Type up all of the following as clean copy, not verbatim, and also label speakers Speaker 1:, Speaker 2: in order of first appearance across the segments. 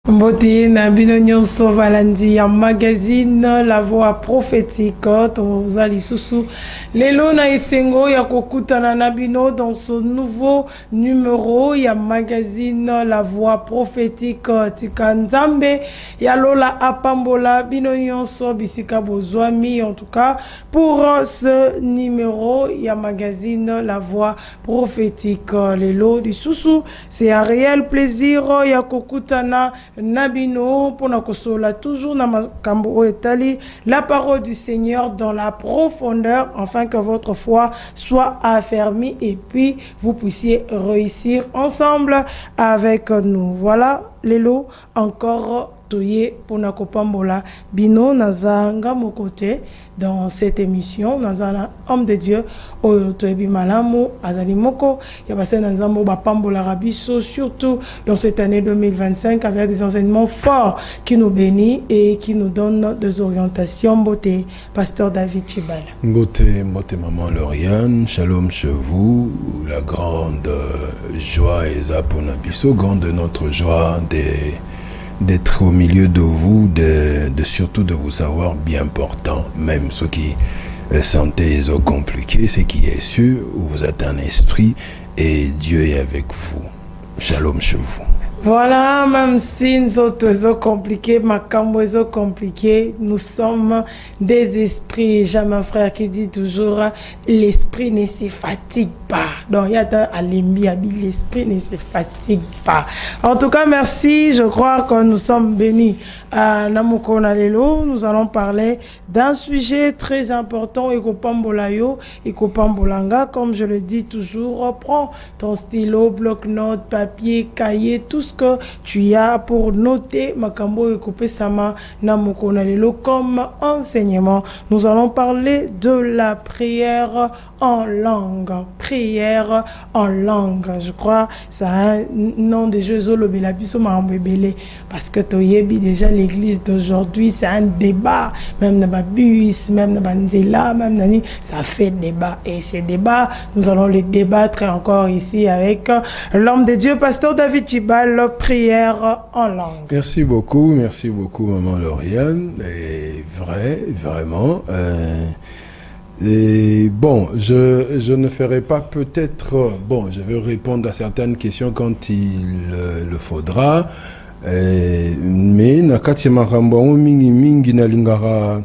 Speaker 1: Mbote na bino nyonso valandi ya magazine La Voix prophétique tozali susu lelo na esengo ya kokutana na bino dans ce nouveau numéro ya magazine La Voix prophétique tika nzambe ya lola apambola bino nyonso bisika bozwami en tout cas pour ce numéro ya magazine La Voix prophétique lelo di susu c'est un réel plaisir ya kokutana Nabino pour nous consoler toujours dans makambo etali la parole du Seigneur dans la profondeur afin que votre foi soit affermie et puis vous puissiez réussir ensemble avec nous. Voilà lelo encore toye pour nakopambola bino nazanga mon côté dans cette émission nazana homme de Dieu oyo toyebi malamu azali moko ya basena nzambo bapambola rabiso surtout dans cette année 2025 avec des enseignements forts qui nous bénissent et qui nous donnent des orientations. Beauté pasteur David Chibala.
Speaker 2: Beauté maman Lauriane, shalom chez vous, la grande joie et zaponabiso, grande de notre joie d'être au milieu de vous, de surtout de vous savoir bien portant, même ceux qui sentez compliqués, c'est qui est sûr, vous êtes un esprit et Dieu est avec vous. Shalom chez vous.
Speaker 1: Voilà, même si nous sommes compliqués, makambo sont compliqués, nous sommes des esprits. J'ai mon frère qui dit toujours, l'esprit ne se fatigue pas. Donc, il y a à l'esprit ne se fatigue pas. En tout cas, merci. Je crois que nous sommes bénis. À Namoko Nalelo, nous allons parler d'un sujet très important, Ekopambolayo, Ekopambolanga. Comme je le dis toujours, prends ton stylo, bloc-notes, papier, cahier, tout ce que tu as pour noter Makambo Ekopé Sama Namoko Nalelo comme enseignement. Nous allons parler de la prière en langue. Prière en langue. Je crois ça a un nom de Jésus le Belabiso Mahambébélé. Parce que Toyebi, déjà, l'église d'aujourd'hui, c'est un débat. Même dans le bus, même dans Banzela, même dans ça fait débat. Et ces débats, nous allons les débattre encore ici avec l'homme de Dieu, pasteur David Chibal, prière en langue.
Speaker 2: Merci beaucoup, maman Lauriane. Et vraiment. Et bon, je ne ferai pas peut-être... Bon, je vais répondre à certaines questions quand il le faudra. Mais nakati makambo mingi na lingara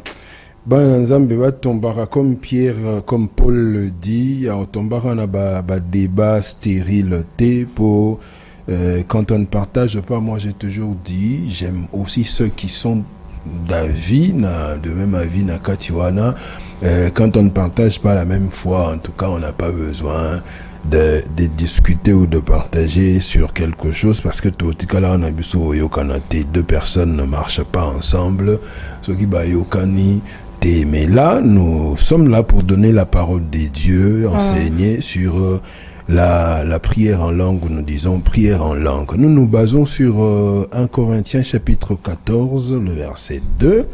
Speaker 2: bana nzambe batombaka comme Pierre, comme Paul le dit, tombaka na ba débat stérile pour quand on ne partage pas. Moi j'ai toujours dit, j'aime aussi ceux qui sont d'avis, de même avis na katiwana. Quand on ne partage pas la même foi, en tout cas on n'a pas besoin de discuter ou de partager sur quelque chose, parce que tout là on a deux personnes ne marchent pas ensemble, ce qui va yokani. Mais là nous sommes là pour donner la parole de Dieu, enseigner sur la prière en langue, où nous disons prière en langue. Nous nous basons sur 1 Corinthiens chapitre 14 le verset 2.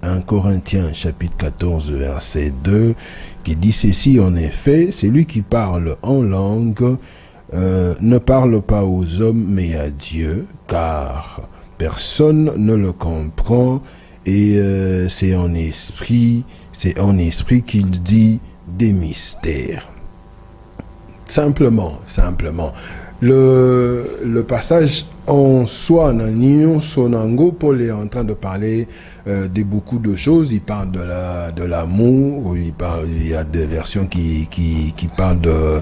Speaker 2: 1 Corinthiens chapitre 14 verset 2 qui dit ceci: en effet, celui qui parle en langue ne parle pas aux hommes mais à Dieu, car personne ne le comprend, et c'est en esprit qu'il dit des mystères. Simplement. Le passage en soi, Sonango, Paul est en train de parler de beaucoup de choses. Il parle de l'amour. Il y a des versions qui parlent de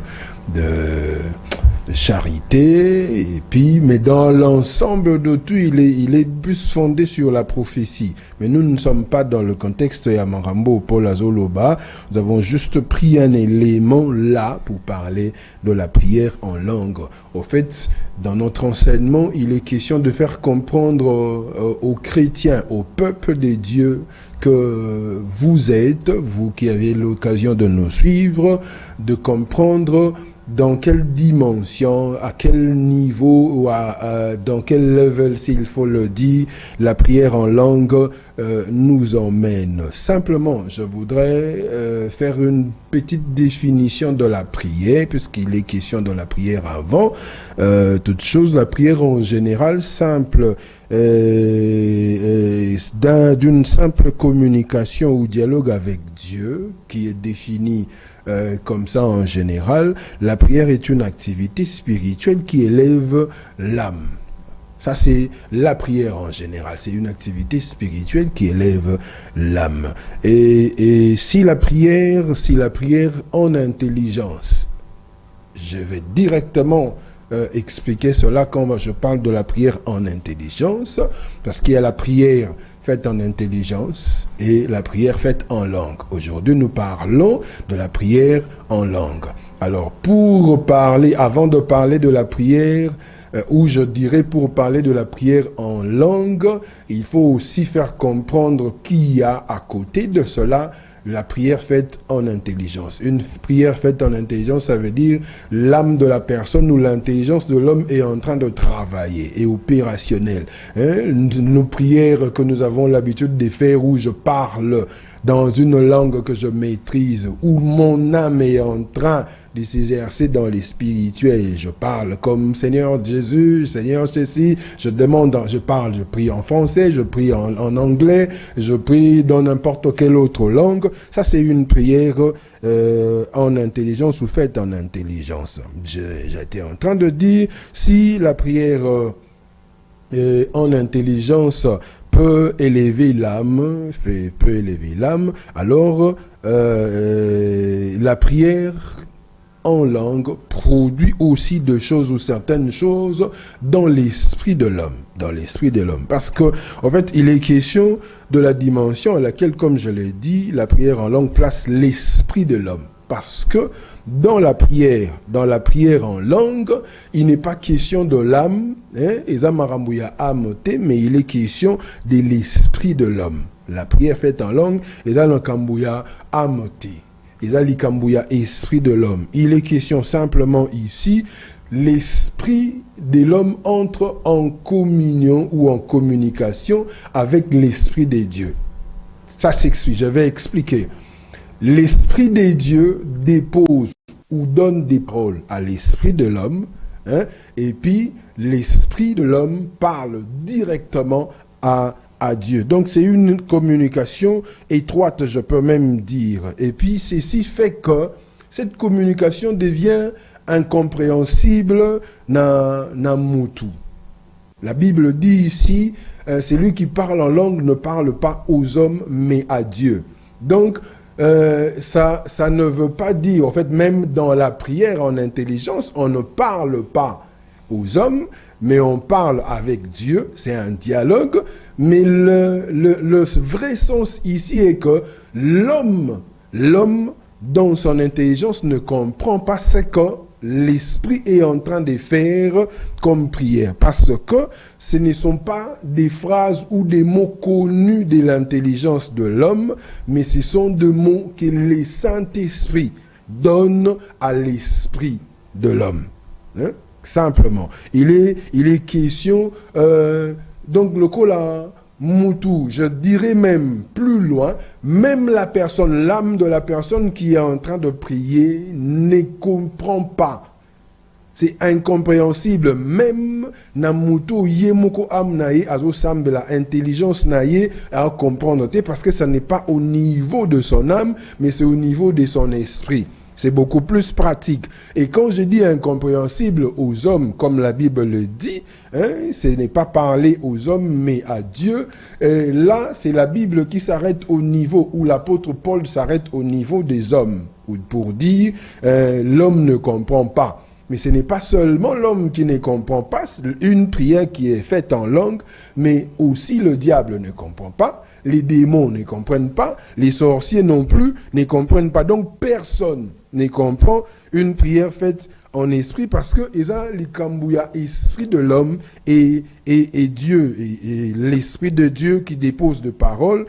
Speaker 2: charité, et puis, mais dans l'ensemble de tout, il est plus fondé sur la prophétie. Mais nous ne sommes pas dans le contexte Yamarambo, Paul Azoloba. Nous avons juste pris un élément là pour parler de la prière en langue. Au fait, dans notre enseignement, il est question de faire comprendre aux chrétiens, au peuple des dieux, que vous êtes, vous qui avez l'occasion de nous suivre, de comprendre dans quelle dimension, à quel niveau, ou dans quel level, s'il faut le dire, la prière en langue nous emmène. Simplement, je voudrais faire une petite définition de la prière, puisqu'il est question de la prière avant. Toute chose, la prière en général, simple, d'une simple communication ou dialogue avec Dieu, qui est défini comme ça en général. La prière est une activité spirituelle qui élève l'âme. Ça, c'est la prière en général. C'est une activité spirituelle qui élève l'âme. Et si la prière en intelligence, je vais directement expliquer cela quand je parle de la prière en intelligence, parce qu'il y a la prière faite en intelligence et la prière faite en langue. Aujourd'hui, nous parlons de la prière en langue. Alors, avant de parler de la prière, ou je dirais pour parler de la prière en langue, il faut aussi faire comprendre qu'il y a à côté de cela la prière faite en intelligence. Une prière faite en intelligence, ça veut dire l'âme de la personne ou l'intelligence de l'homme est en train de travailler et opérationnelle. Nos prières que nous avons l'habitude de faire où je parle dans une langue que je maîtrise, où mon âme est en train de s'exercer dans les spirituels. Je parle comme Seigneur Jésus, Seigneur ceci, je prie en français, je prie en anglais, je prie dans n'importe quelle autre langue. Ça, c'est une prière en intelligence ou faite en intelligence. J'étais en train de dire, si la prière en intelligence peut élever l'âme, alors la prière en langue produit aussi de choses ou certaines choses dans l'esprit de l'homme. Parce que, en fait, il est question de la dimension à laquelle, comme je l'ai dit, la prière en langue place l'esprit de l'homme. Parce que dans la prière en langue, il n'est pas question de l'âme, mais il est question de l'esprit de l'homme. La prière faite en langue, esprit de l'homme. Il est question simplement ici, l'esprit de l'homme entre en communion ou en communication avec l'esprit des dieux. Ça s'explique, je vais expliquer. L'esprit des dieux dépose ou donne des paroles à l'esprit de l'homme, et puis l'esprit de l'homme parle directement à Dieu. Donc c'est une communication étroite, je peux même dire. Et puis ceci fait que cette communication devient incompréhensible na mutu. La Bible dit ici, celui qui parle en langue ne parle pas aux hommes, mais à Dieu. Donc ça ne veut pas dire, en fait, même dans la prière en intelligence, on ne parle pas aux hommes, mais on parle avec Dieu, c'est un dialogue, mais le vrai sens ici est que l'homme, dans son intelligence, ne comprend pas ce que l'esprit est en train de faire comme prière, parce que ce ne sont pas des phrases ou des mots connus de l'intelligence de l'homme, mais ce sont des mots que le Saint-Esprit donne à l'esprit de l'homme. Simplement. Il est question, donc le cola Moutou, je dirais même plus loin, même la personne, l'âme de la personne qui est en train de prier ne comprend pas. C'est incompréhensible. Même Namoutou, Yemoko Am Naye, Azo Sambela, intelligence Naye, à comprendre, parce que ça n'est pas au niveau de son âme, mais c'est au niveau de son esprit. C'est beaucoup plus pratique. Et quand je dis incompréhensible aux hommes, comme la Bible le dit, ce n'est pas parler aux hommes, mais à Dieu. Et là, c'est la Bible qui s'arrête au niveau où l'apôtre Paul s'arrête au niveau des hommes. Pour dire, l'homme ne comprend pas. Mais ce n'est pas seulement l'homme qui ne comprend pas une prière qui est faite en langue, mais aussi le diable ne comprend pas. Les démons ne comprennent pas, les sorciers non plus ne comprennent pas. Donc personne ne comprend une prière faite en esprit parce que l'esprit de l'homme et Dieu, et l'esprit de Dieu qui dépose de paroles.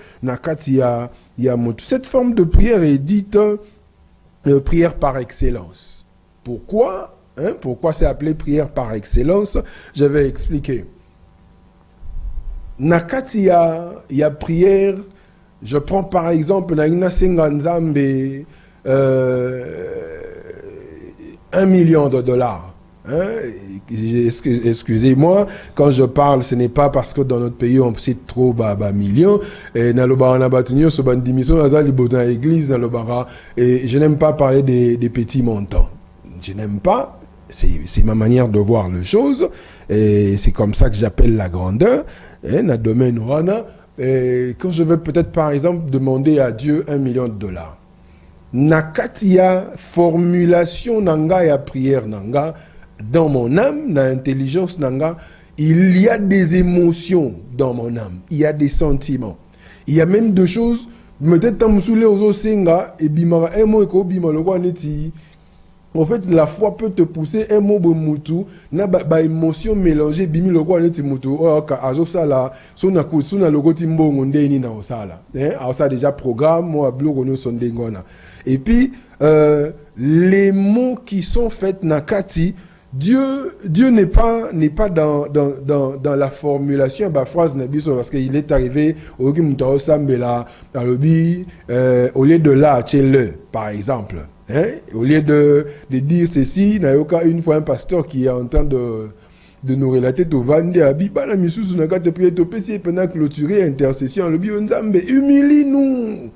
Speaker 2: Cette forme de prière est dite prière par excellence. Pourquoi pourquoi c'est appelé prière par excellence? Je vais expliquer. Nakati ya prière, je prends par exemple na Senganzambe 1 million de dollars. Excusez-moi, quand je parle, ce n'est pas parce que dans notre pays on cite trop millions. Et je n'aime pas parler des petits montants. Je n'aime pas. C'est ma manière de voir les choses. Et c'est comme ça que j'appelle la grandeur. Et dans le domaine quand je veux peut-être par exemple demander à Dieu 1 million de dollars. Nakatia formulation nanga ya prière nanga. Dans mon âme, dans l'intelligence nanga, il y a des émotions dans mon âme. Il y a des sentiments. Il y a même des choses. Peut-être en fait, la foi peut te pousser un mot mutu, na ba émotion mélangée, bimi logo aneti mutu. Oh ka azo sala, sona logo timbongo ndeni na osala. Alors ça déjà programme, moi blogo no sondengona. Et puis les mots qui sont faits nakati. Dieu n'est pas dans la formulation phrase parce qu'il est arrivé au lieu de là par exemple, au lieu de dire ceci, il y a une fois un pasteur qui est en train de nous relater au Vandi à Biba la misusu n'a qu'à te prier to PC pendant clôturer intercession le bi Nzambe humilie nous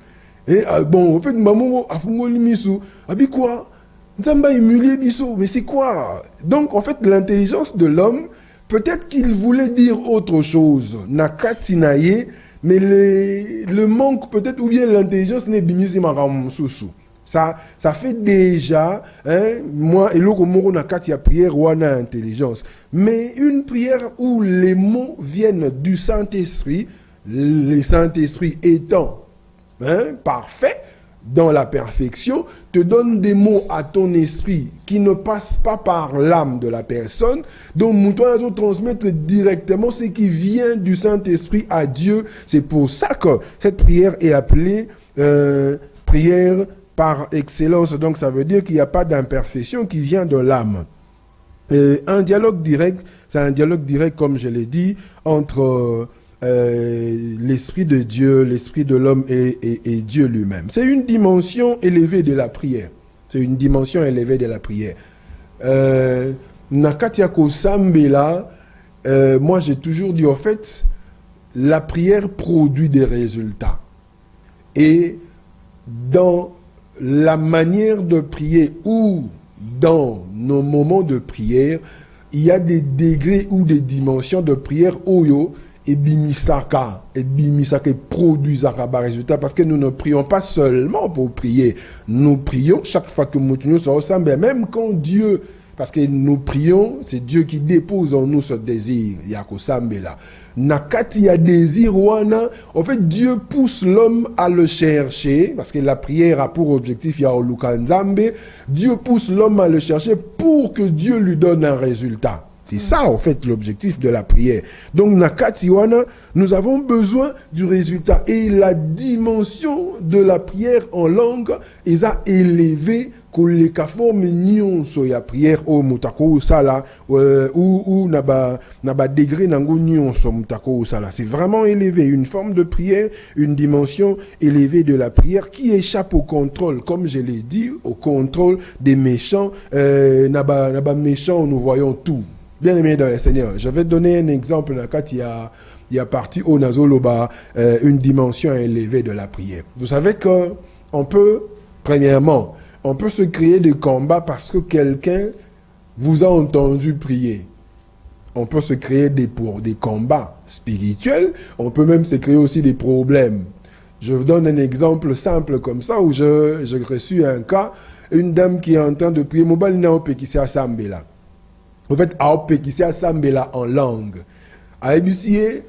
Speaker 2: et bon en fait maman a fungoli misu abi quoi Nzamba humilié biso, mais c'est quoi? Donc en fait l'intelligence de l'homme, peut-être qu'il voulait dire autre chose, nakatinaye, mais le manque peut-être ou bien l'intelligence n'est bimisi maramsusu. Ça fait déjà, moi et l'autre moro nakati ya prière ou na intelligence, mais une prière où les mots viennent du Saint-Esprit, le Saint-Esprit étant parfait. Dans la perfection, te donne des mots à ton esprit qui ne passent pas par l'âme de la personne, donc nous transmettre directement ce qui vient du Saint-Esprit à Dieu. C'est pour ça que cette prière est appelée prière par excellence. Donc ça veut dire qu'il n'y a pas d'imperfection qui vient de l'âme. Un dialogue direct, c'est un dialogue direct, comme je l'ai dit, entre l'esprit de Dieu, l'esprit de l'homme et Dieu lui-même. C'est une dimension élevée de la prière. C'est une dimension élevée de la prière. Nakatiako Sambela, moi j'ai toujours dit, en fait, la prière produit des résultats. Et dans la manière de prier ou dans nos moments de prière, il y a des degrés ou des dimensions de prière oyo et bimisaka produit un résultat parce que nous ne prions pas seulement pour prier, nous prions chaque fois que nous sommes ensemble, même quand Dieu, parce que nous prions, c'est Dieu qui dépose en nous ce désir, yako sambela. Nakati ya désir wana, en fait Dieu pousse l'homme à le chercher parce que la prière a pour objectif ya olukanzambe, Dieu pousse l'homme à le chercher pour que Dieu lui donne un résultat. C'est ça, en fait, l'objectif de la prière. Donc, Nakatiwana, nous avons besoin du résultat. Et la dimension de la prière en langue, ils a élevé que les forme nyonso ya prière au mutako sala ou naba degré nango nyonso mutako sala. C'est vraiment élevé, une forme de prière, une dimension élevée de la prière qui échappe au contrôle, comme je l'ai dit, au contrôle des méchants. Naba méchants, nous voyons tout. Bien aimé dans le Seigneur, je vais donner un exemple quand il y a parti au Nazoloba, une dimension élevée de la prière. Vous savez que on peut, premièrement, on peut se créer des combats parce que quelqu'un vous a entendu prier. On peut se créer des combats spirituels, on peut même se créer aussi des problèmes. Je vous donne un exemple simple comme ça où j'ai reçu un cas, une dame qui est en train de prier, Mobile Naope qui s'est assemblée là. En fait, Aope qui s'est Sambela en langue. A ebisie,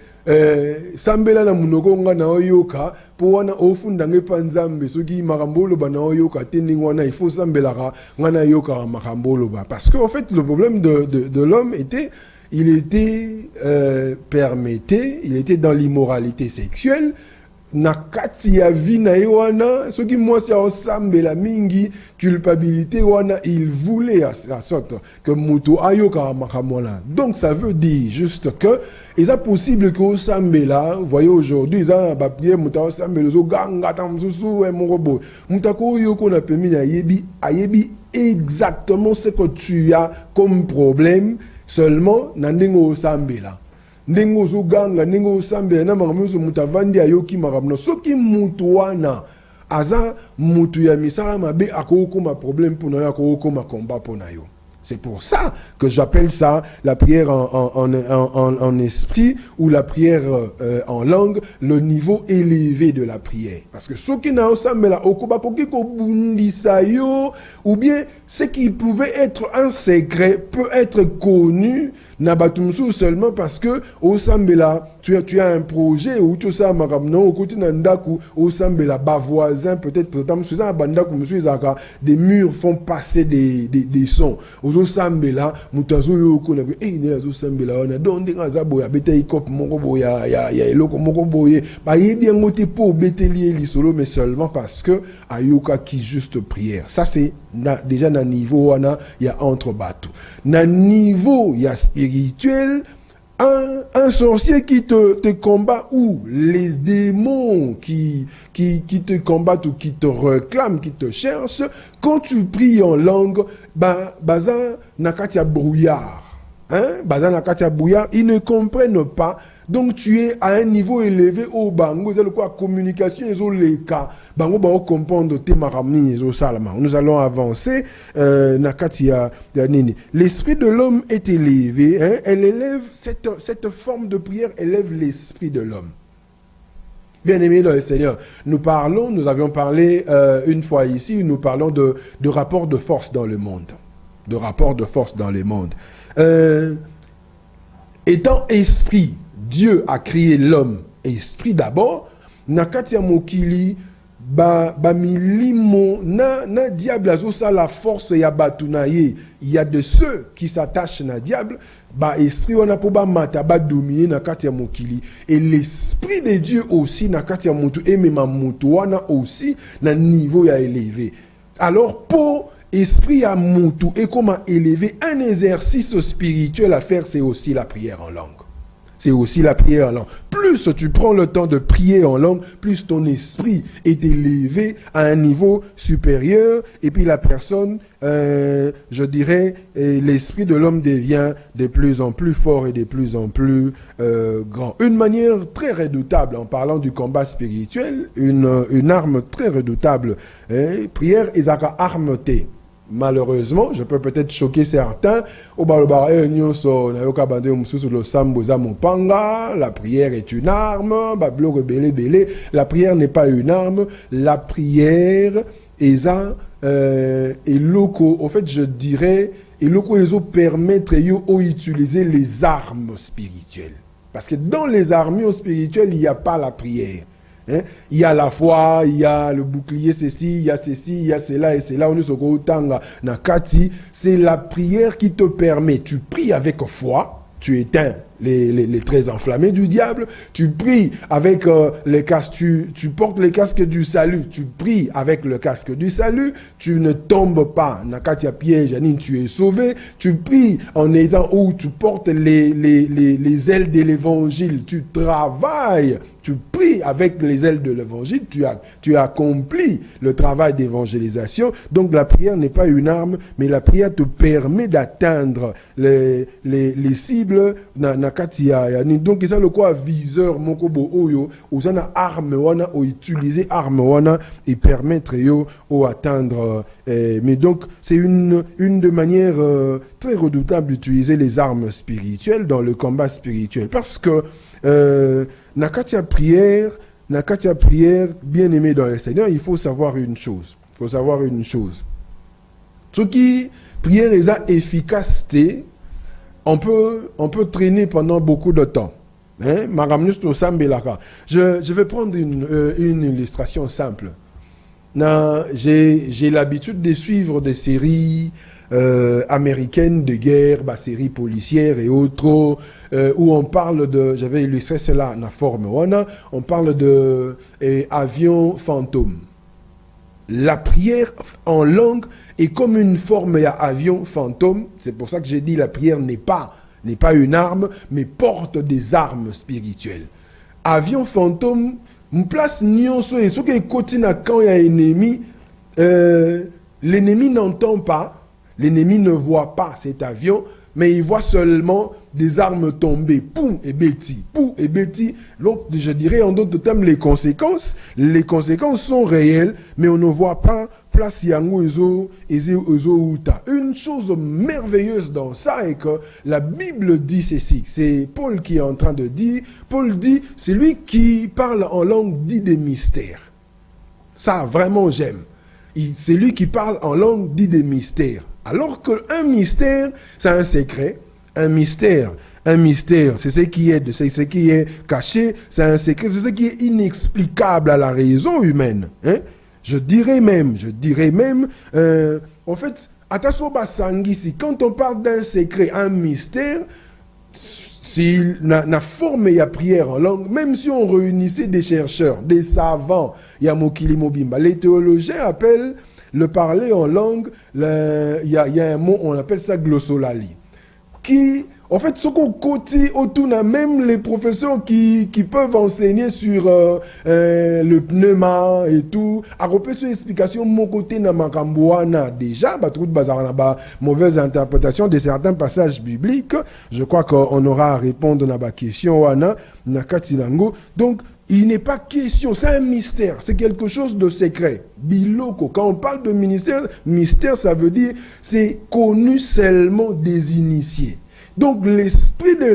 Speaker 2: Sambela na munoko nga na oyoka, po wana ofunda nge panzambe, soki marambolo ba na oyoka, tending wana, il faut Sambela nga na yoka marambolo ba. Parce que, en fait, le problème de l'homme était, il était permetté, il était dans l'immoralité sexuelle. na kati ya vie na ye wana soki mwasi aosambela mingi culpabilité wana il voulait à sorte que mutu ayoka makambo wana. Donc ça veut dire juste que il est possible que osambela, vous voyez aujourd'hui ils ont ba prière mutu osambela zo ganga tamsusu e morobo mutako yoko na permis na ayebi exactement ce que tu as comme problème seulement na ndenge osambela. Ndenge zuganga ndenge osambela na makambo mutavandi ayoki makambo soki mutu wana aza mutu ya misala mabe akokoma problème pour na akokoma combat pour na yo. C'est pour ça que j'appelle ça la prière en esprit ou la prière en langue, le niveau élevé de la prière. Parce que ce qui n'a pas ou bien ce qui pouvait être un secret peut être connu Nabatumsu seulement parce que au Sambela, tu as un projet où tu sais au côté Nandaku, au Sambela, bas voisin, peut-être dans ce Bandaku, monsieur Zaka, des murs font passer des sons. Au Sambela, Mutazo Yoko, au Sambela, on a donné un zaboya, bete ikop, moroboya, ya eloko, moroboye, bah, il est bien moté pour bételier les solo, mais seulement parce que Ayoka qui juste prière. Ça, c'est déjà dans niveau, il y a entre bateaux. Dans niveau, il y a spirituel, un sorcier qui te combat ou les démons qui te combattent ou qui te réclament, qui te cherchent, quand tu pries en langue, baza nakatia brouillard. Baza nakatia brouillard, ils ne comprennent pas. Donc tu es à un niveau élevé au bango, c'est le quoi communication ils ont les cas. Bango ba comprendre tes maramni ils ont salama. Nous allons avancer nakatia nini. L'esprit de l'homme est élevé, elle élève cette forme de prière élève l'esprit de l'homme. Bien-aimés dans le Seigneur, nous avions parlé une fois ici, nous parlons de rapport de force dans le monde. De rapport de force dans le monde. Étant esprit, Dieu a créé l'homme esprit d'abord. Nakatia mokili milimo na diable azosa la force ya batunaye. Il y a de ceux qui s'attachent na diable. Esprit wana po mata dominer nakatia mokili. Et l'esprit de Dieu aussi nakatia mutu et même mutu wana aussi na niveau ya élevé. Alors pour esprit à mutu et comment élever un exercice spirituel à faire, c'est aussi la prière en langue. C'est aussi la prière en langue. Plus tu prends le temps de prier en langue, plus ton esprit est élevé à un niveau supérieur. Et puis la personne, je dirais, l'esprit de l'homme devient de plus en plus fort et de plus en plus grand. Une manière très redoutable, en parlant du combat spirituel, une arme très redoutable. Prière, Isaka armeté. Malheureusement, je peux peut-être choquer certains. La prière est une arme. La prière n'est pas une arme. La prière est loco. En fait, je dirais, et loco permettre d'utiliser les armes spirituelles. Parce que dans les armes spirituelles, il n'y a pas la prière. Il y a la foi, il y a le bouclier, ceci, il y a cela et cela. C'est la prière qui te permet, tu pries avec foi, tu éteins les traits enflammés du diable, tu pries avec les casques, tu portes les casques du salut, tu pries avec le casque du salut, tu ne tombes pas, nakatia piège, tu es sauvé, tu pries en étant où tu portes les ailes de l'évangile, tu travailles, tu pries avec les ailes de l'évangile, tu accomplis le travail d'évangélisation. Donc la prière n'est pas une arme, mais la prière te permet d'atteindre les cibles. Donc ça le quoi viseur mokobo oyo osana arme wana o utiliser arme wana et permettre yo o atteindre mais donc c'est une de manière très redoutable d'utiliser les armes spirituelles dans le combat spirituel parce que nakatia prière bien aimé dans le Seigneur, il faut savoir une chose. Ce qui prière est efficacité. On peut traîner pendant beaucoup de temps. Je vais prendre une illustration simple. J'ai l'habitude de suivre des séries américaine de guerre, série policière et autres, où on parle de, j'avais illustré cela dans la forme, on parle de avion fantôme. La prière en langue est comme une forme d'avion fantôme. C'est pour ça que j'ai dit la prière n'est pas une arme, mais porte des armes spirituelles. Avion fantôme, une place nyonso et ce qui est côté quand il y a un ennemi, l'ennemi n'entend pas, l'ennemi ne voit pas cet avion, mais il voit seulement des armes tomber, poum et bêtis, poum et bêtis. Donc, je dirais en d'autres termes, les conséquences sont réelles, mais on ne voit pas place yango ezo uta. Une chose merveilleuse dans ça est que la Bible dit ceci. C'est Paul qui est en train de dire. Paul dit, c'est lui qui parle en langue dit des mystères. Ça, vraiment, j'aime. C'est lui qui parle en langue dit des mystères. Alors qu'un mystère, c'est un secret. Un mystère, c'est ce qui est caché, c'est un secret, c'est ce qui est inexplicable à la raison humaine. Hein? Je dirais même, en fait, quand on parle d'un secret, un mystère, si la forme et la prière en langue, même si on réunissait des chercheurs, des savants, il y a Mokili Mobimba, les théologiens appellent le parler en langue, il y a un mot, on appelle ça glossolalie. Qui, en fait, ce qu'on côté autour, même les professeurs qui peuvent enseigner sur le pneuma et tout, à repérer sur l'explication, mon côté n'a makambouana déjà, mauvaise interprétation de certains passages bibliques. Je crois qu'on aura à répondre à la question, donc, il n'est pas question, c'est un mystère, c'est quelque chose de secret. Biloko, quand on parle de mystère, ça veut dire c'est connu seulement des initiés. Donc l'esprit de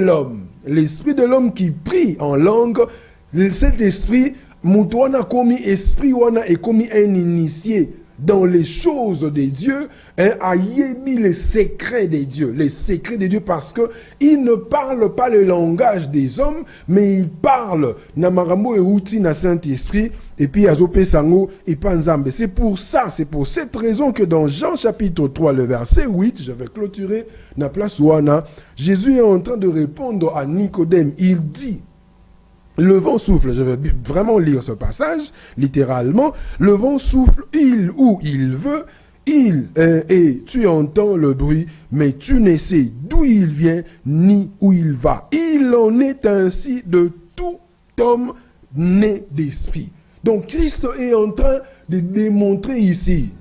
Speaker 2: l'homme qui prie en langue, cet esprit, Moutouana commis esprit wana est commis un initié dans les choses de Dieu, a yébi les secrets de Dieu, parce que il ne parle pas le langage des hommes, mais il parle namarambo et outi na Saint-Esprit, et puis azopé sango et panzambe. C'est pour cette raison que dans Jean chapitre 3, le verset 8, je vais clôturer na place ouana, Jésus est en train de répondre à Nicodème, il dit, le vent souffle, je vais vraiment lire ce passage, littéralement. Le vent souffle, où il veut, et tu entends le bruit, mais tu ne sais d'où il vient, ni où il va. Il en est ainsi de tout homme né d'esprit. Donc Christ est en train de démontrer ici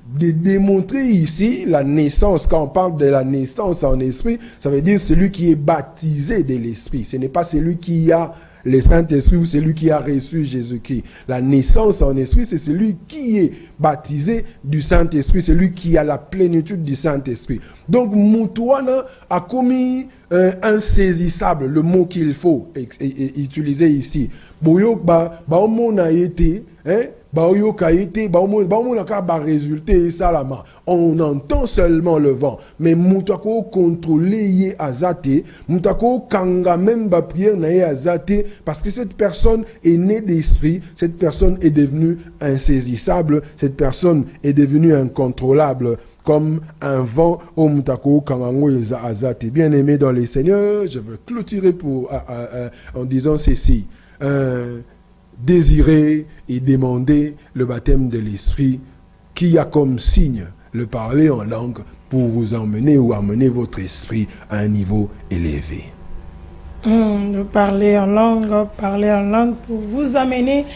Speaker 2: la naissance. Quand on parle de la naissance en esprit, ça veut dire celui qui est baptisé de l'esprit. Ce n'est pas celui qui a le Saint-Esprit ou celui qui a reçu Jésus-Christ. La naissance en esprit, c'est celui qui est baptisé du Saint-Esprit, celui qui a la plénitude du Saint-Esprit. Donc, Moutouana a commis insaisissable, le mot qu'il faut utiliser ici. Boyok ba on a été, on entend seulement le vent, mais moutako contrôler azate, moutako kanga même ba prière na azate, parce que cette personne est née d'esprit, cette personne est devenue insaisissable, cette personne est devenue incontrôlable, comme un vent au moutako kangango azate. Bien aimé dans les Seigneurs, je veux clôturer en disant ceci. Désirer et demander le baptême de l'esprit qui a comme signe le parler en langue pour vous emmener ou amener votre esprit à un niveau élevé.
Speaker 1: De parler en langue pour vous amener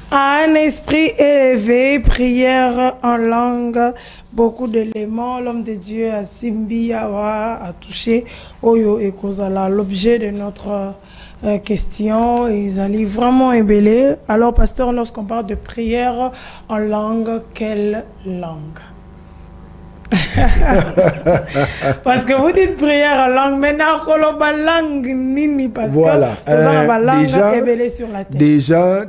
Speaker 1: à un esprit élevé, prière en langue, beaucoup d'éléments, l'homme de Dieu a simbi, a touché, oyo et kozala, l'objet de notre question, ils allaient vraiment ébélé. Alors, pasteur, lorsqu'on parle de prière en langue, quelle langue? Parce que vous dites prière en langue, maintenant, koloba langue nini, parce
Speaker 2: voilà.
Speaker 1: que la langue ébélée sur la tête.
Speaker 2: Déjà,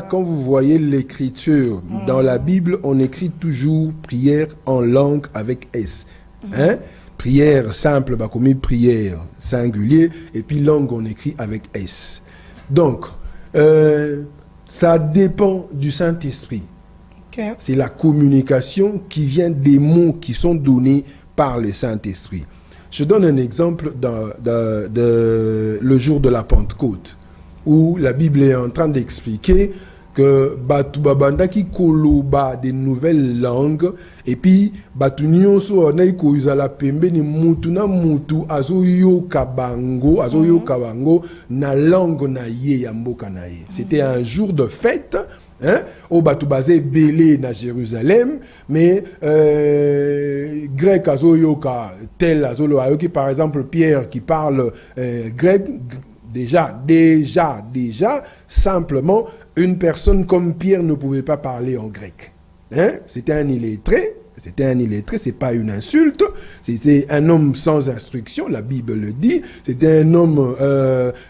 Speaker 2: quand vous voyez l'écriture, dans la Bible, on écrit toujours prière en langue avec S. Hein? Prière simple, comme prière singulier, et puis langue, on écrit avec S. Donc, ça dépend du Saint-Esprit. Okay. C'est la communication qui vient des mots qui sont donnés par le Saint-Esprit. Je donne un exemple le jour de la Pentecôte, où la Bible est en train d'expliquer que batu babandaki koloba des nouvelles langues et puis batu nyonso na ko izala pembeni mutu na mutu azoyoka bango na langue na ye ya mboka na ye. C'était un jour de fête, hein, au batu basé belé na Jérusalem, mais grec azoyoka tel azolo ayoki, par exemple Pierre qui parle grec. Déjà, simplement, une personne comme Pierre ne pouvait pas parler en grec. Hein? C'était un illettré, c'est pas une insulte, c'était un homme sans instruction, la Bible le dit, c'était un homme,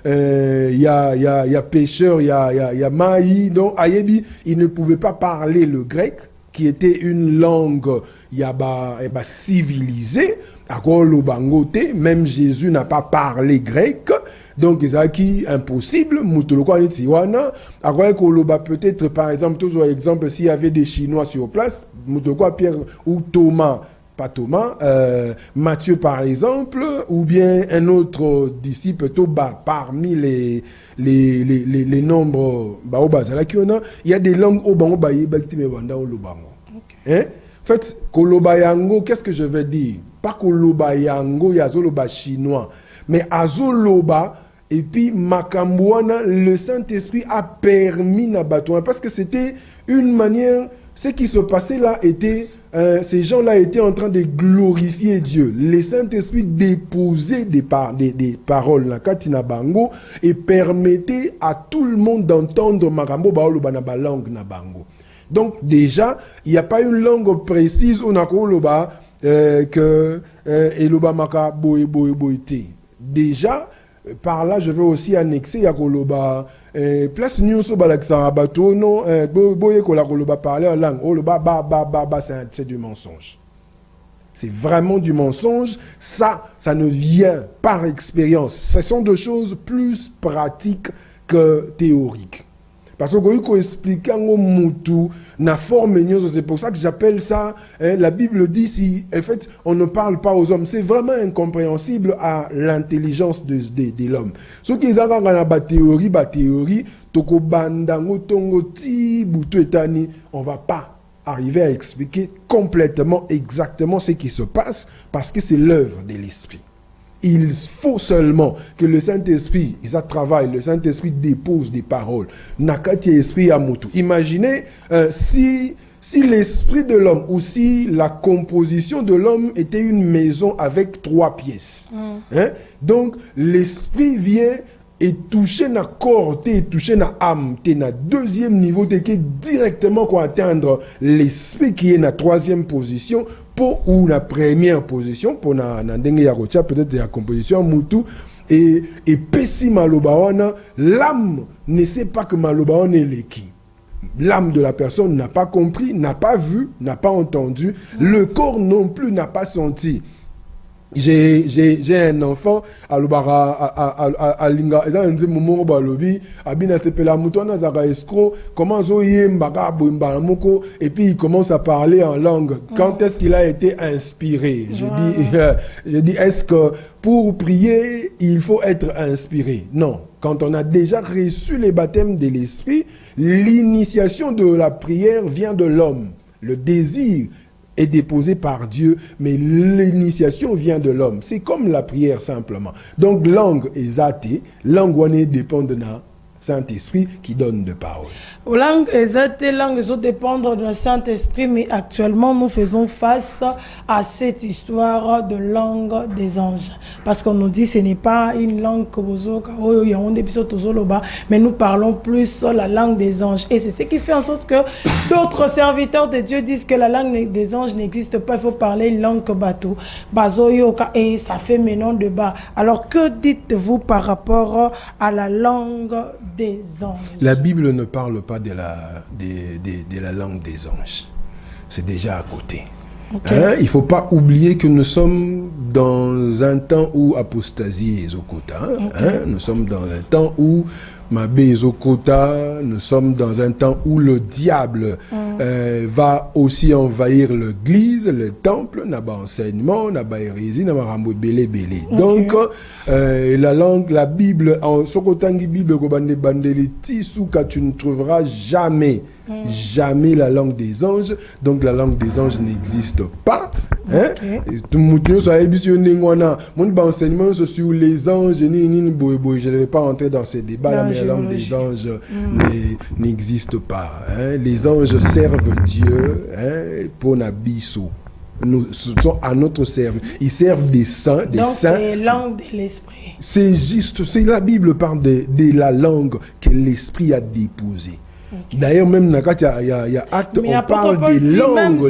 Speaker 2: y a pécheur, y a maï, donc Ayebi, il ne pouvait pas parler le grec, qui était une langue civilisée, même Jésus n'a pas parlé grec. Donc, c'est impossible. Peut-être, par exemple, toujours exemple, s'il y avait des Chinois sur place, Pierre ou Thomas, pas Thomas, Matthieu par exemple, ou bien un autre disciple, parmi les nombres, il y a des langues au bango. En fait, Kolobayango, qu'est-ce que je veux dire? Pas Kolobayango, Yazoloba chinois, mais Azoloba. Et puis, Makambouana, le Saint-Esprit a permis Nabatouan, parce que c'était une manière, ce qui se passait là était, ces gens-là étaient en train de glorifier Dieu. Le Saint-Esprit déposait des paroles na Katina Bango et permettait à tout le monde d'entendre Makambo Baoloba na langue na Bango. Donc, déjà, il n'y a pas une langue précise où Nakoloba que Eloba Maka Boe Boete. Déjà, par là, je veux aussi annexer Yakoloba. Place Nyonso Balaksara Bato, non, Boye Kolakoloba parler en langue. Oloba, c'est du mensonge. C'est vraiment du mensonge. Ça ne vient par expérience. Ce sont des choses plus pratiques que théoriques. Parce que quand il explique na forme, c'est pour ça que j'appelle ça, la Bible dit, si en fait on ne parle pas aux hommes, c'est vraiment incompréhensible à l'intelligence de l'homme. Ce qui est en théorie, toko bandango tongo ti butu etani, on va pas arriver à expliquer complètement, exactement ce qui se passe, parce que c'est l'œuvre de l'esprit. Il faut seulement que le Saint-Esprit, il travaille, le Saint-Esprit dépose des paroles. Nakati esprit amutu. Imaginez si l'esprit de l'homme ou si la composition de l'homme était une maison avec 3 pièces. Hein? Donc l'esprit vient et toucher na corps, toucher na âme, na deuxième niveau, directement qu'on atteindre l'esprit qui est na 3e position. Ou la première position pour peut-être la composition mutu et pesi malobawana, l'âme ne sait pas que malobawana est l'équi. L'âme de la personne n'a pas compris, n'a pas vu, n'a pas entendu, le corps non plus n'a pas senti. J'ai un enfant à Linga, et puis il commence à parler en langue. Quand est-ce qu'il a été inspiré? Je dis, est-ce que pour prier, il faut être inspiré? Non. Quand on a déjà reçu les baptêmes de l'esprit, l'initiation de la prière vient de l'homme. Le désir est déposé par Dieu, mais l'initiation vient de l'homme. C'est comme la prière simplement. Donc langue est athée, langue dépend de la Saint-Esprit qui donne de paroles.
Speaker 1: Langue est langue dépendre de Saint-Esprit, mais actuellement nous faisons face à cette histoire de langue des anges. Parce qu'on nous dit que ce n'est pas une langue que mais nous parlons plus la langue des anges. Et c'est ce qui fait en sorte que d'autres serviteurs de Dieu disent que la langue des anges n'existe pas. Il faut parler une langue bateau. Et ça fait maintenant débat. Alors que dites-vous par rapport à la langue des anges?
Speaker 2: La Bible ne parle pas de la langue des anges. C'est déjà à côté. Okay. Hein? Il ne faut pas oublier que nous sommes dans un temps où apostasie est au quota. Okay. Hein? Nous sommes dans un temps où Mabé nous sommes dans un temps où le diable va aussi envahir l'église, le temple, naba enseignement, naba hérésie, naba rambo belé belé. Donc la langue, la Bible, en sokotangi Bible ko bande bandeli tisouka, tu ne trouveras jamais la langue des anges. Donc la langue des anges n'existe pas. Hein? Tout le monde soit ébitionné mon enseignement sur les anges, je ne vais pas entrer dans ces débats là, mais la langue des anges n'existe pas. Hein? Les anges servent Dieu, hein, pour Nabiso. Nous sont à notre service. Ils servent des saints, des
Speaker 1: donc
Speaker 2: saints.
Speaker 1: c'est langue de l'esprit.
Speaker 2: C'est juste, c'est la Bible parle de la langue que l'esprit a déposée. D'ailleurs, même il y a acte,
Speaker 1: mais
Speaker 2: on parle des langues.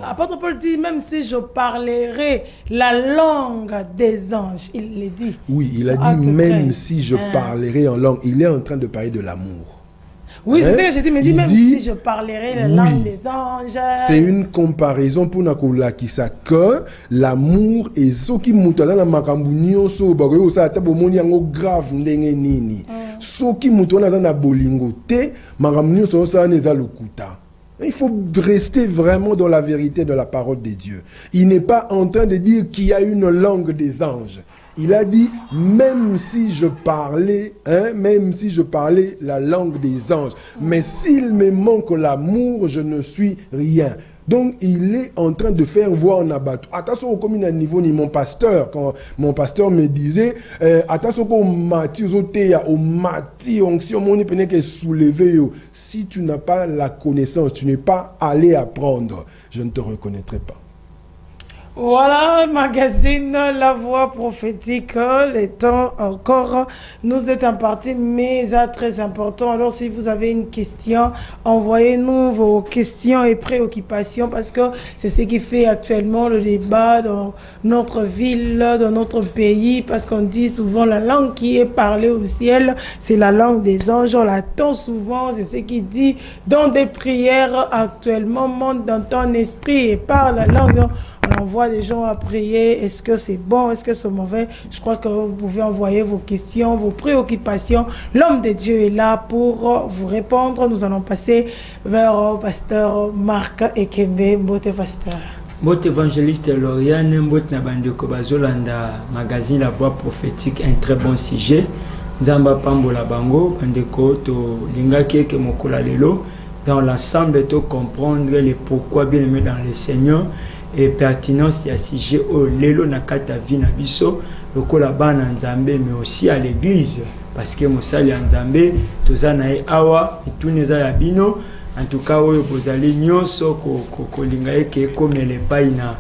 Speaker 1: Apôtre Paul dit, même si je parlerai la langue des anges, il le dit.
Speaker 2: Oui, il a dit, même si je parlerai en langue, il est en train de parler de l'amour.
Speaker 1: Oui, c'est ça que j'ai dit, mais il dit, même si je parlerai la langue des anges.
Speaker 2: C'est une comparaison pour Nakola qui sait que l'amour est ce qui mouta dans la macambunio so bagoyo ça tabo moni yango grave ndenge nini. Ce qui mouta dans la bolingo te macambunio so ça neza lokuta. Il faut rester vraiment dans la vérité de la parole de Dieu. Il n'est pas en train de dire qu'il y a une langue des anges. Il a dit, même si je parlais la langue des anges, mais s'il me manque l'amour, je ne suis rien. Donc, il est en train de faire voir Nabatou. Attention au commun à niveau ni mon pasteur, quand mon pasteur me disait, attention au mati, au mati, onction, mon épine qui est soulevé. Si tu n'as pas la connaissance, tu n'es pas allé apprendre, je ne te reconnaîtrai pas.
Speaker 1: Voilà, magazine La Voix prophétique, le temps encore nous est imparti, mais très important. Alors si vous avez une question, envoyez-nous vos questions et préoccupations, parce que c'est ce qui fait actuellement le débat dans notre ville, dans notre pays, parce qu'on dit souvent la langue qui est parlée au ciel, c'est la langue des anges. On l'attend souvent, c'est ce qui dit dans des prières actuellement, monte dans ton esprit et parle la langue. Donc, on envoie des gens à prier. Est-ce que c'est bon? Est-ce que c'est mauvais? Je crois que vous pouvez envoyer vos questions, vos préoccupations. L'homme de Dieu est là pour vous répondre. Nous allons passer vers pasteur Marc Ekembe. Mbote pasteur.
Speaker 3: Mbote évangéliste Lauriane, mbote Nabandeko Bazolanda, magazine La Voix prophétique, un très bon sujet. Nzamba Pambola Bango, Bandeko to Lingaki ke Mokola Lelo, dans l'ensemble de comprendre les pourquoi bien aimé dans le Seigneur. Et pertinence ya sujet au lelo nakata vina biso lokola bana nzambe, mais aussi à l'église, parce que mosali ya nzambe tozana e awa ituneza ya bino en tout cas oyo bozali nyonso ko linga eke comme le paina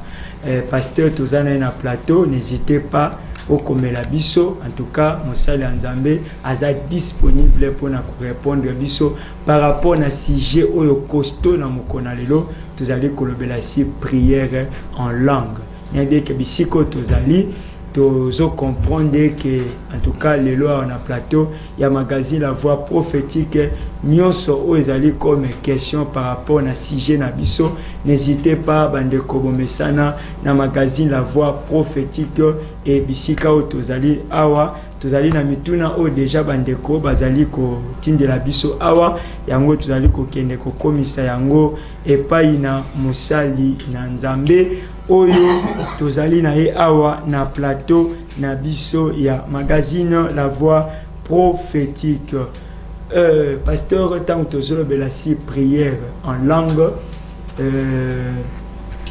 Speaker 3: pasteur tozana na plateau, n'hésitez pas au komela biso. En tout cas mosali ya nzambe aza disponible pour na répondre biso par rapport na sujet oyo costaud na mokona lelo. Tozali kolobela si prière en langue. Bien que bisiko tozali tozo comprendre que en tout cas les lois on a plateau il y a magazine La Voix prophétique nyonso o ezali comme question par rapport na sujet na biso. N'hésitez pas bande ko bomesana na magazine La Voix prophétique et bisika o tozali awa tozali na mituna o déjà bandeko bazali ko tindela biso awa yango tozali ko kende ko komisa yango epai na musali na nzambe oyo tozali na ye awa na plateau na biso ya magazine La Voix prophétique. Pasteur tant tozolo belasi prière en langue,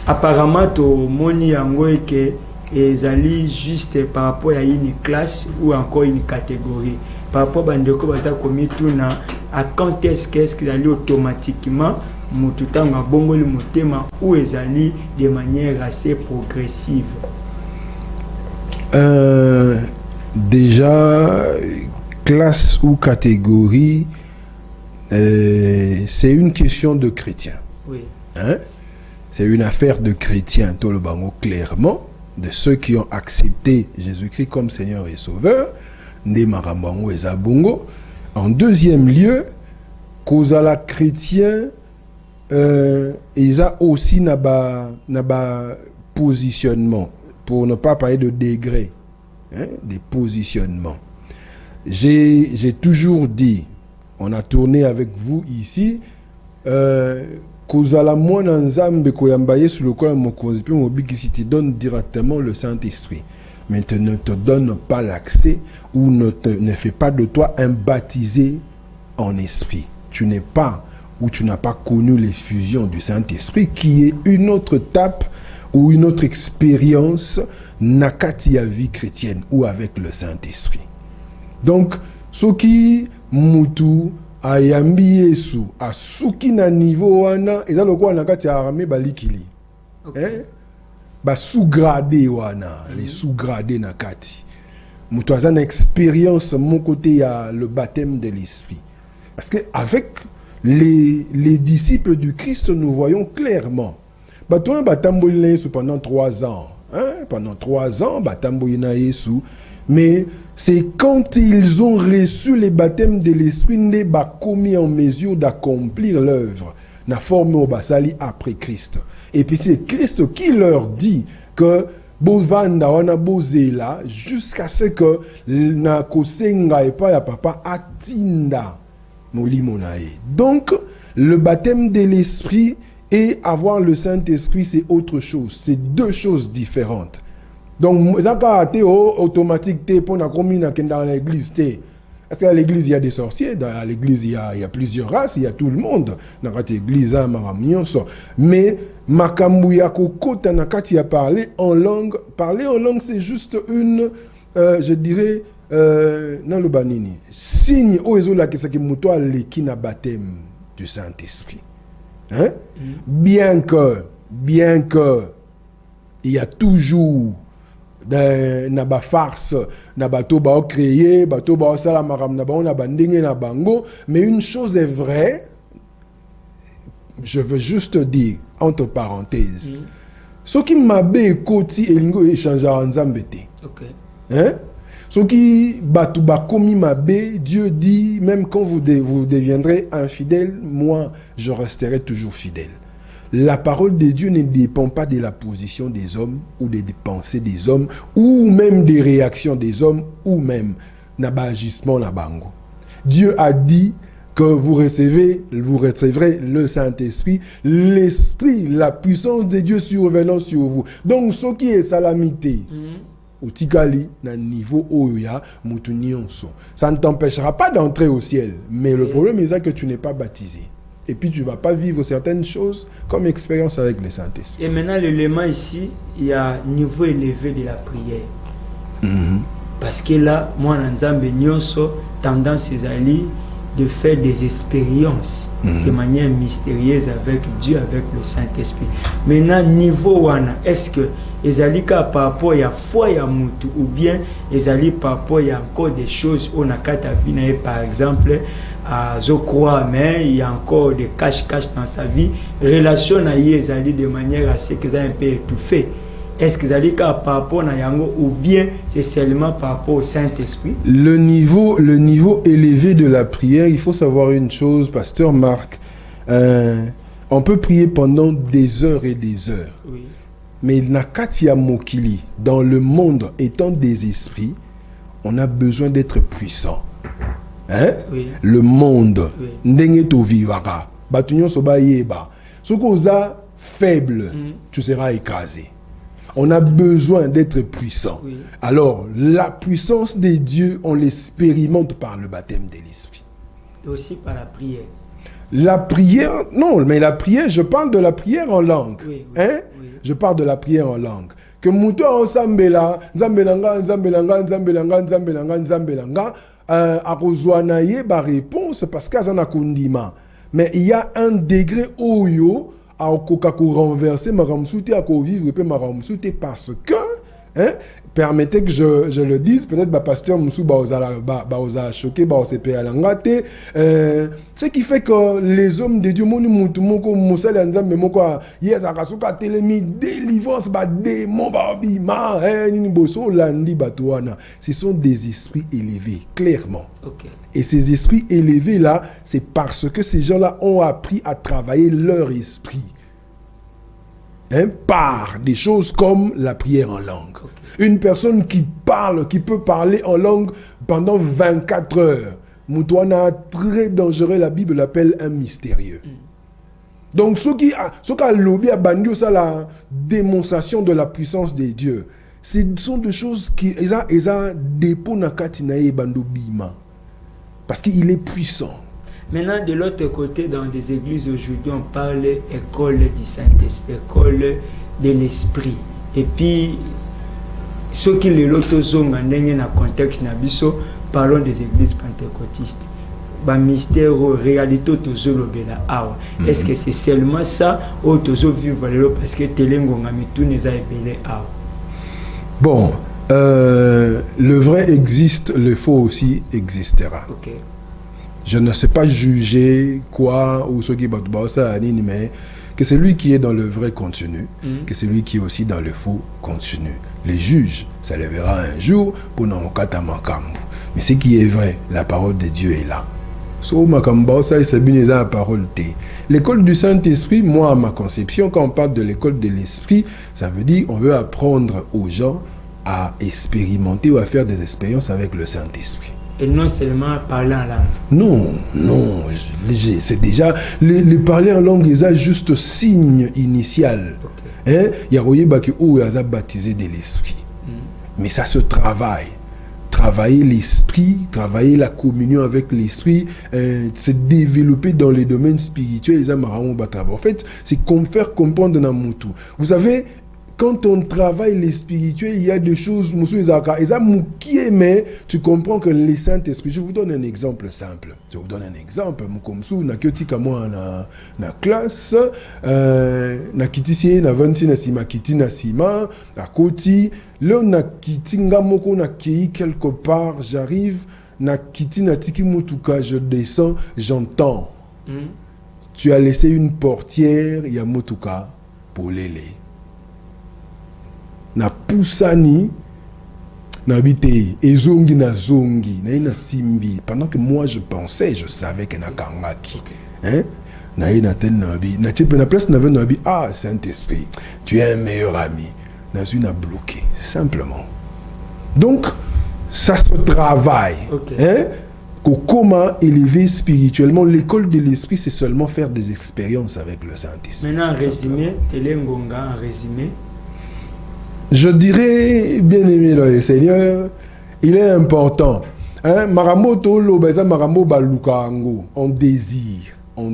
Speaker 3: apparemment to moni yango que ezali juste par rapport à une classe ou encore une catégorie. Par rapport à bandeko baza komi tuna à quand est-ce qu'ils allaient automatiquement mututanga bongo le motema ou ezali de manière assez progressive.
Speaker 2: Déjà classe ou catégorie, c'est une question de chrétien.
Speaker 3: Oui.
Speaker 2: Hein? C'est une affaire de chrétiens, tout le bango clairement, de ceux qui ont accepté Jésus-Christ comme Seigneur et Sauveur. Nde marambango et zabongo. En deuxième lieu, kozala chrétien, ils ont aussi naba positionnement, pour ne pas parler de degré, hein, des positionnements. J'ai toujours dit, on a tourné avec vous ici, kozala mwana nzambe koyamba Yesu lokola mokonzi pe mobikisi te donne directement le Saint-Esprit. Mais ne te donne pas l'accès ou ne fait pas de toi un baptisé en esprit. Tu n'es pas ou tu n'as pas connu l'effusion du Saint-Esprit qui est une autre étape ou une autre expérience nakati ya vie chrétienne ou avec le Saint-Esprit. Donc, soki mutu ayambi Yesu asuki na niveau wana eza lokola nakati ya armée balikili. Okay. Ba sous-gradé wana, les sous-gradés nakati. Mutu aza na expérience mon côté ya le baptême de l'esprit. Parce que avec les disciples du Christ, nous voyons clairement. Baton batamboyina Yesu pendant 3 ans. Hein? Pendant 3 ans, batamboyina Yesu. Mais c'est quand ils ont reçu les baptêmes de l'esprit, ne ba commis en mesure d'accomplir l'œuvre. Na forme au basali après Christ. Et puis c'est Christ qui leur dit que bovanda wana bozela jusqu'à ce que na kosenga et pas ya papa atinda molimo nae. Donc le baptême de l'esprit et avoir le Saint-Esprit c'est autre chose, c'est 2 choses différentes. Donc ça pas automatique te pour na commis na dans l'église te. Parce qu'à l'église, il y a des sorciers, dans l'église, il y a plusieurs races, il y a tout le monde. Dans l'église, mais Makambouya Kokota Nakati a parlé en langue. Parler en langue, c'est juste une, je dirais, dans le banini. Signe, oezola kesaki muto aleki na baptême du Saint-Esprit. Hein? Bien que, il y a toujours na ba farce na bato ba créer bato ba sala maram na ba on a bandinge na bango, mais une chose est vraie, je veux juste dire entre parenthèses, ce qui m'a bé koti elingo échanger en zambete. OK. Hein? Ce qui bato ba komi mabe, Dieu dit même quand vous deviendrez infidèle, moi je resterai toujours fidèle. La parole de Dieu ne dépend pas de la position des hommes ou des pensées des hommes ou même des réactions des hommes ou même n'abagissement la bango. Dieu a dit que vous recevrez le Saint-Esprit, l'Esprit, la puissance de Dieu survenant sur vous. Donc ce qui est salamité, au tikali na niveau oya mutunionso. Ça ne t'empêchera pas d'entrer au ciel, mais le problème est que tu n'es pas baptisé. Et puis tu ne vas pas vivre certaines choses comme expérience avec le Saint-Esprit.
Speaker 3: Et maintenant, l'élément ici, il y a un niveau élevé de la prière. Parce que là, moi, Nzambe Nyonso, tendance ali de faire des expériences de manière mystérieuse avec Dieu, avec le Saint-Esprit. Maintenant, niveau wana, est-ce que ezalika par rapport à foi ya mutu ou bien ezali par rapport à encore des choses on a kata vie par exemple je crois, mais il y a encore des cache-cache dans sa vie. Relation à ezali de manière assez que ça un peu étouffé. Est-ce que ça par rapport à yango ou bien c'est seulement par rapport au Saint-Esprit?
Speaker 2: Le niveau élevé de la prière, il faut savoir une chose, pasteur Marc. On peut prier pendant des heures et des heures. Oui. Mais nakatia mokili, dans le monde étant des esprits, on a besoin d'être puissant. Hein? Oui. Le monde, ndenge to vivara, batunyo soba yeba. Sokoza faible, tu seras écrasé. On a besoin d'être puissant. Oui. Alors, la puissance de Dieu, on l'expérimente par le baptême de l'Esprit.
Speaker 3: Et aussi par la prière.
Speaker 2: La prière, non, mais la prière, je parle de la prière en langue. Oui, oui, hein? Oui. Je parle de la prière en langue. Que muto ensambela, nzambelanga, a rejoigné ba réponse parce qu'à kundima. Mais il y a un degré oyo à renverser ma ramsoute à vivre et puis ma ramsoute parce que hein, permettez que je le dise, peut-être bah pasteur Moussou bah osa choqué bah ose pe alangate ce qui fait que les hommes de Dieu monu mutu moko musali nzambe moko yes akasuka telemi délivrance ba démon ba bima ni boso landi batoana, ce sont des esprits élevés clairement. Okay. Et ces esprits élevés là, c'est parce que ces gens-là ont appris à travailler leur esprit. par des choses comme la prière en langue. Une personne qui parle, qui peut parler en langue pendant 24 heures, Moutouana, très dangereux, la Bible l'appelle un mystérieux. Donc, ce qui a lobby à Bandio, ça la démonstration de la puissance des dieux. Ce sont des choses qui ont dépôt na katinae bando bima. Parce qu'il est puissant.
Speaker 3: Maintenant, de l'autre côté, dans des églises aujourd'hui, on parle école du Saint-Esprit, école de l'Esprit. Et puis, ceux qui les loto dans le contexte nabiso, parlons des églises pentecôtistes. Ba mystère réalité tozolobela awa. Est-ce que c'est seulement ça ou tozo vivre parce que telengo ngamitu neza ebele awa?
Speaker 2: Bon, le vrai existe, le faux aussi existera.
Speaker 3: Okay.
Speaker 2: Je ne sais pas juger quoi ou ce qui mais que c'est lui qui est dans le vrai continue, que c'est lui qui est aussi dans le faux continue. Les juges, ça le verra un jour pour nous katamakambu. Mais ce qui est vrai, la parole de Dieu est là. So makamba ça c'est bien la parole T. L'école du Saint-Esprit, moi à ma conception, quand on parle de l'école de l'Esprit, ça veut dire on veut apprendre aux gens à expérimenter ou à faire des expériences avec le Saint-Esprit.
Speaker 3: Et non seulement parler en langue.
Speaker 2: Non, c'est déjà le parler en langue, c'est juste signe initial. Il y a des baptisé de l'Esprit. Mais ça se travaille. Travailler l'esprit, travailler la communion avec l'esprit, se développer dans les domaines spirituels. En fait, c'est faire comprendre dans Moutou. Vous savez, quand on travaille les spirituels, il y a des choses, mais tu comprends que les Saint-Esprit, je vous donne un exemple simple. Je vous donne un exemple. Na classe, na kitisi na 26 na sima kiti na sima, à côté, là na kitinga moko na kei quelque part, j'arrive, na kiti na tiki mutuka, je descends, j'entends. Tu as laissé une portière, il y a mutuka pour l'élé. Na poussani na bité ezongi na zongi na simbi pendant que moi je pensais, je savais que na kangaki na ten nabi na type na place na nabi Saint-Esprit, tu es un meilleur ami na suis na bloqué simplement. Donc ça se travaille. Comment élever spirituellement. L'école de l'esprit, c'est seulement faire des expériences avec le Saint-Esprit.
Speaker 3: Maintenant en résumé, en résumé,
Speaker 2: je dirais, bien aimé le Seigneur, il est important. Maramoto lobeza maramo balukango. On désire, on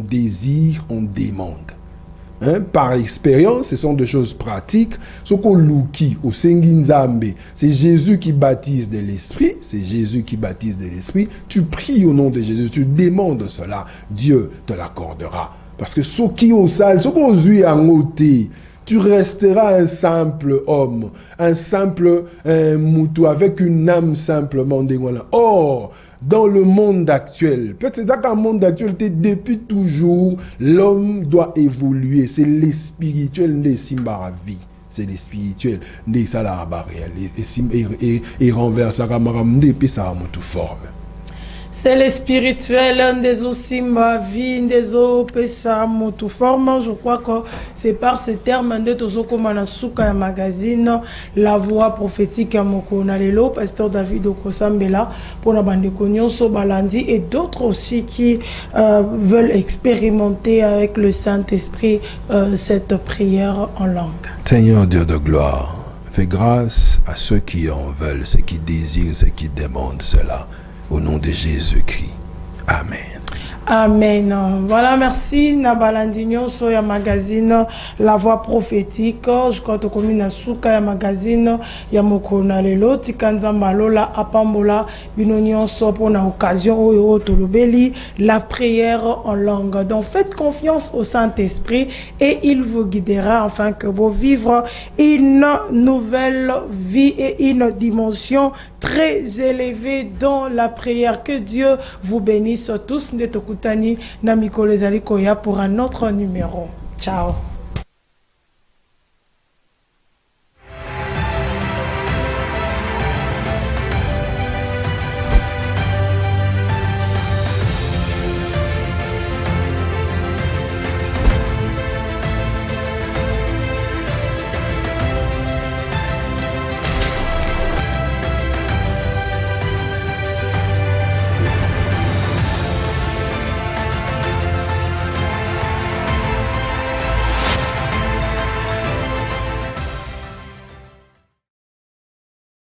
Speaker 2: demande. Par expérience, ce sont des choses pratiques. Soko luki au Senginzambe, c'est Jésus qui baptise de l'esprit. C'est Jésus qui baptise de l'esprit. Tu pries au nom de Jésus, tu demandes cela, Dieu te l'accordera. Parce que soki au sal, soko zui angote. Tu resteras un simple homme, un simple moutou avec une âme simplement. Or, dans le monde actuel, peut-être que dans le monde actuel, depuis toujours, l'homme doit évoluer. C'est les spirituels des Simbara vie. C'est les spirituels des Salahaba et renverse Ramaram des Pisa moutou forme.
Speaker 1: C'est le spirituel, des Osimba, vie, des Opesa, Motu forme. Je crois que c'est par ce terme de Tozokoma Souka magazine, la voix prophétique à Mokonalelo, pasteur David Okosambela, pour la bande Konyoso Balandi et d'autres aussi qui veulent expérimenter avec le Saint-Esprit cette prière en langue.
Speaker 2: Seigneur Dieu de gloire, fais grâce à ceux qui en veulent, ceux qui désirent, ceux qui demandent cela. Au nom de Jésus-Christ. Amen.
Speaker 1: Amen. Voilà, merci. Nabalandinyo Soya Magazine, La Voix Prophétique. Je crois que comme na souka ya magazine ya mokona lelo tikanza mbalola apambola binonyo so pour na occasion oyo tolobeli la prière en langue. Donc faites confiance au Saint-Esprit et il vous guidera afin que vous vivre une nouvelle vie et une dimension très élevée dans la prière. Que Dieu vous bénisse tous. Tani na Mikolo Ezali Koya pour un autre numéro. Ciao.